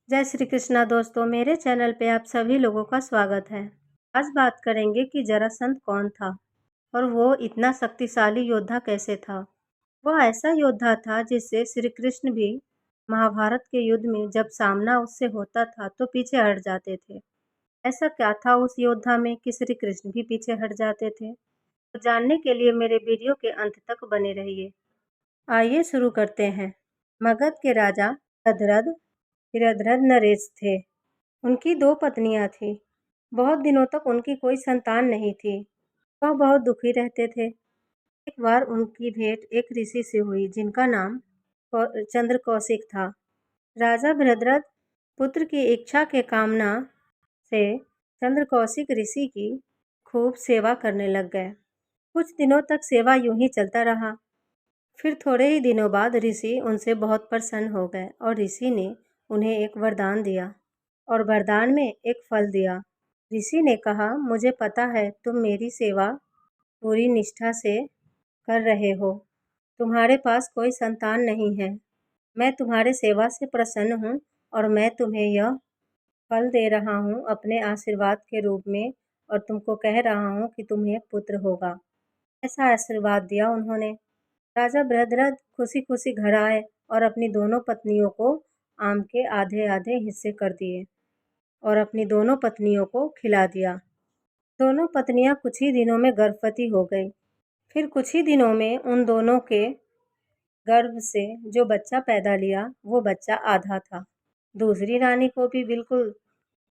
जय श्री कृष्णा दोस्तों, मेरे चैनल पे आप सभी लोगों का स्वागत है। आज बात करेंगे कि जरासंध कौन था और वो इतना शक्तिशाली योद्धा कैसे था। वह ऐसा योद्धा था जिससे श्री कृष्ण भी महाभारत के युद्ध में जब सामना उससे होता था तो पीछे हट जाते थे। ऐसा क्या था उस योद्धा में कि श्री कृष्ण भी पीछे हट जाते थे? तो जानने के लिए मेरे वीडियो के अंत तक बने रहिए। आइए शुरू करते हैं। मगध के राजा भद्रद हिरद्रद नरेश थे। उनकी 2 पत्नियां थीं। बहुत दिनों तक उनकी कोई संतान नहीं थी। वह बहुत दुखी रहते थे। एक बार उनकी भेंट एक ऋषि से हुई जिनका नाम चंद्र कौशिक था। राजा भद्रद पुत्र की इच्छा के कामना से चंद्र कौशिक ऋषि की खूब सेवा करने लग गए। कुछ दिनों तक सेवा यूं ही चलता रहा। फिर थोड़े ही दिनों बाद ऋषि उनसे बहुत प्रसन्न हो गए और ऋषि ने उन्हें एक वरदान दिया और वरदान में एक फल दिया। ऋषि ने कहा, मुझे पता है तुम मेरी सेवा पूरी निष्ठा से कर रहे हो। तुम्हारे पास कोई संतान नहीं है। मैं तुम्हारे सेवा से प्रसन्न हूँ और मैं तुम्हें यह फल दे रहा हूँ अपने आशीर्वाद के रूप में और तुमको कह रहा हूँ कि तुम्हें पुत्र होगा। ऐसा आशीर्वाद दिया उन्होंने। राजा भद्रद खुशी खुशी घर आए और अपनी दोनों पत्नियों को आम के आधे आधे हिस्से कर दिए और अपनी दोनों पत्नियों को खिला दिया। दोनों पत्नियां कुछ ही दिनों में गर्भवती हो गई। फिर कुछ ही दिनों में उन दोनों के गर्भ से जो बच्चा पैदा लिया वो बच्चा आधा था। दूसरी रानी को भी बिल्कुल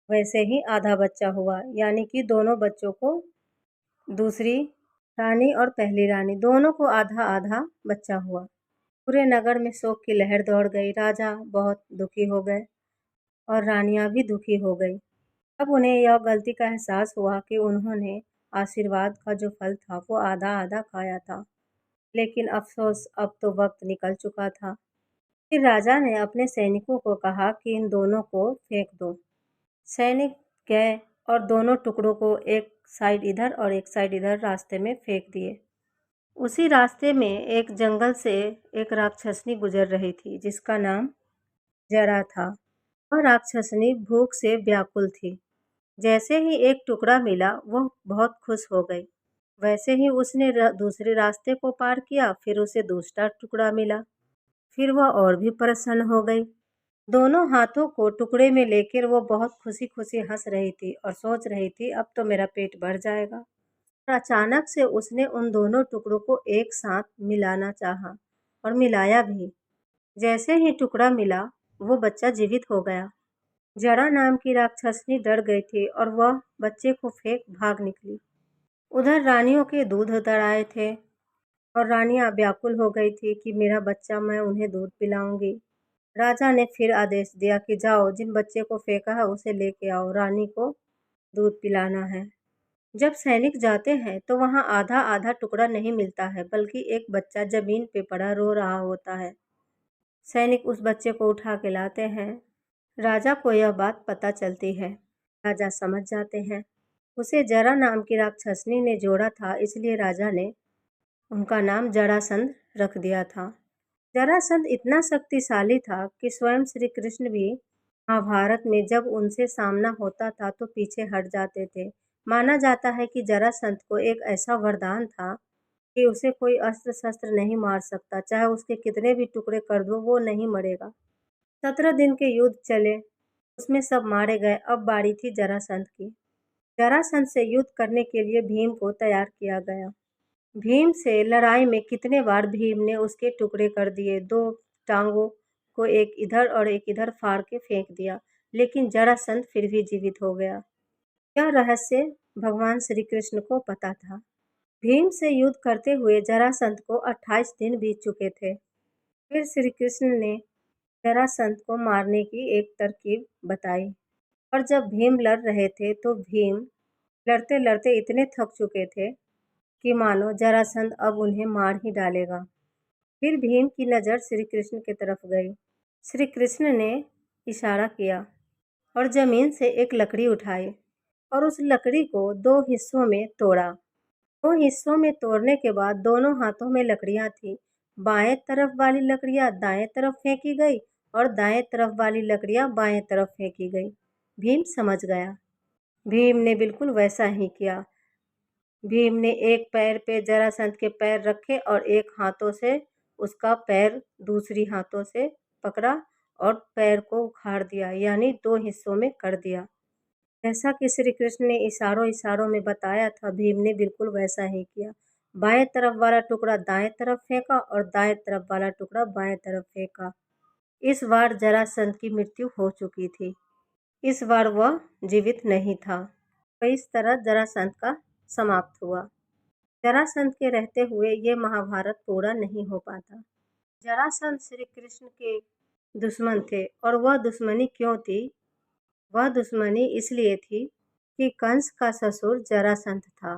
वैसे ही आधा बच्चा हुआ, यानी कि दोनों बच्चों को दूसरी रानी और पहली रानी दोनों को आधा आधा बच्चा हुआ। पूरे नगर में शोक की लहर दौड़ गई। राजा बहुत दुखी हो गए और रानियां भी दुखी हो गई। अब उन्हें यह गलती का एहसास हुआ कि उन्होंने आशीर्वाद का जो फल था वो आधा आधा खाया था। लेकिन अफसोस, अब तो वक्त निकल चुका था। फिर राजा ने अपने सैनिकों को कहा कि इन दोनों को फेंक दो। सैनिक गए और दोनों टुकड़ों को एक साइड इधर और एक साइड इधर रास्ते में फेंक दिए। उसी रास्ते में एक जंगल से एक राक्षसनी गुजर रही थी जिसका नाम जरा था। वह राक्षसनी भूख से व्याकुल थी। जैसे ही एक टुकड़ा मिला वह बहुत खुश हो गई। वैसे ही उसने दूसरे रास्ते को पार किया, फिर उसे दूसरा टुकड़ा मिला। फिर वह और भी प्रसन्न हो गई। दोनों हाथों को टुकड़े में लेकर वो बहुत खुशी खुशी हंस रही थी और सोच रही थी अब तो मेरा पेट भर जाएगा। और अचानक से उसने उन दोनों टुकड़ों को एक साथ मिलाना चाहा और मिलाया भी। जैसे ही टुकड़ा मिला वो बच्चा जीवित हो गया। जड़ा नाम की राक्षसनी डर गई थी और वह बच्चे को फेंक भाग निकली। उधर रानियों के दूध उतर आए थे और रानियां व्याकुल हो गई थी कि मेरा बच्चा, मैं उन्हें दूध पिलाऊंगी। राजा ने फिर आदेश दिया कि जाओ, जिन बच्चे को फेंका है उसे लेके आओ, रानी को दूध पिलाना है। जब सैनिक जाते हैं तो वहां आधा आधा टुकड़ा नहीं मिलता है, बल्कि एक बच्चा जमीन पे पड़ा रो रहा होता है। सैनिक उस बच्चे को उठा के लाते हैं। राजा को यह बात पता चलती है। राजा समझ जाते हैं। उसे जरा नाम की राक्षसनी ने जोड़ा था, इसलिए राजा ने उनका नाम जरासंध रख दिया था। जरासंध इतना शक्तिशाली था कि स्वयं श्री कृष्ण भी महाभारत में जब उनसे सामना होता था तो पीछे हट जाते थे। माना जाता है कि जरासंध को एक ऐसा वरदान था कि उसे कोई अस्त्र शस्त्र नहीं मार सकता, चाहे उसके कितने भी टुकड़े कर दो वो नहीं मरेगा। 17 दिन के युद्ध चले, उसमें सब मारे गए। अब बारी थी जरासंध की। जरासंध से युद्ध करने के लिए भीम को तैयार किया गया। भीम से लड़ाई में कितने बार भीम ने उसके टुकड़े कर दिए, 2 टांगों को एक इधर और एक इधर फाड़ के फेंक दिया, लेकिन जरासंध फिर भी जीवित हो गया। यह रहस्य भगवान श्री कृष्ण को पता था। भीम से युद्ध करते हुए जरासंध को 28 दिन बीत चुके थे। फिर श्री कृष्ण ने जरासंध को मारने की एक तरकीब बताई और जब भीम लड़ रहे थे तो भीम लड़ते लड़ते इतने थक चुके थे कि मानो जरासंध अब उन्हें मार ही डालेगा। फिर भीम की नज़र श्री कृष्ण की तरफ गई। श्री कृष्ण ने इशारा किया और जमीन से एक लकड़ी उठाई और उस लकड़ी को 2 हिस्सों में तोड़ा। 2 हिस्सों में तोड़ने के बाद दोनों हाथों में लकड़ियां थीं। बाएं तरफ वाली लकड़ियां दाएं तरफ फेंकी गई और दाएं तरफ वाली लकड़ियां बाएं तरफ फेंकी गई। भीम समझ गया। भीम ने बिल्कुल वैसा ही किया। भीम ने एक पैर पे जरासंध के पैर रखे और एक हाथों से उसका पैर दूसरी हाथों से पकड़ा और पैर को उखाड़ दिया, यानी 2 हिस्सों में कर दिया। जैसा कि श्री कृष्ण ने इशारों इशारों में बताया था, भीम ने बिल्कुल वैसा ही किया। बाएं तरफ वाला टुकड़ा दाएं तरफ फेंका और दाएं तरफ वाला टुकड़ा बाएं तरफ फेंका। इस बार जरासंध की मृत्यु हो चुकी थी। इस बार वह जीवित नहीं था। तो इस तरह जरासंध का समाप्त हुआ। जरासंध के रहते हुए ये महाभारत पूरा नहीं हो पाता। जरासंध श्री कृष्ण के दुश्मन थे और वह दुश्मनी क्यों थी? वह दुश्मनी इसलिए थी कि कंस का ससुर जरासंध था।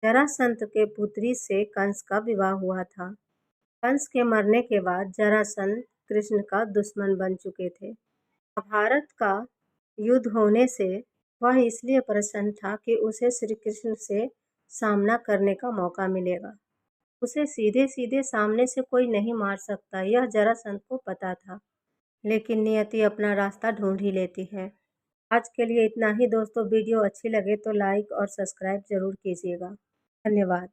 जरासंध के पुत्री से कंस का विवाह हुआ था। कंस के मरने के बाद जरासंध कृष्ण का दुश्मन बन चुके थे। महाभारत का युद्ध होने से वह इसलिए प्रसन्न था कि उसे श्री कृष्ण से सामना करने का मौका मिलेगा। उसे सीधे सीधे सामने से कोई नहीं मार सकता, यह जरासंध को पता था। लेकिन नियति अपना रास्ता ढूंढ ही लेती है। आज के लिए इतना ही दोस्तों। वीडियो अच्छी लगे तो लाइक और सब्सक्राइब जरूर कीजिएगा। धन्यवाद।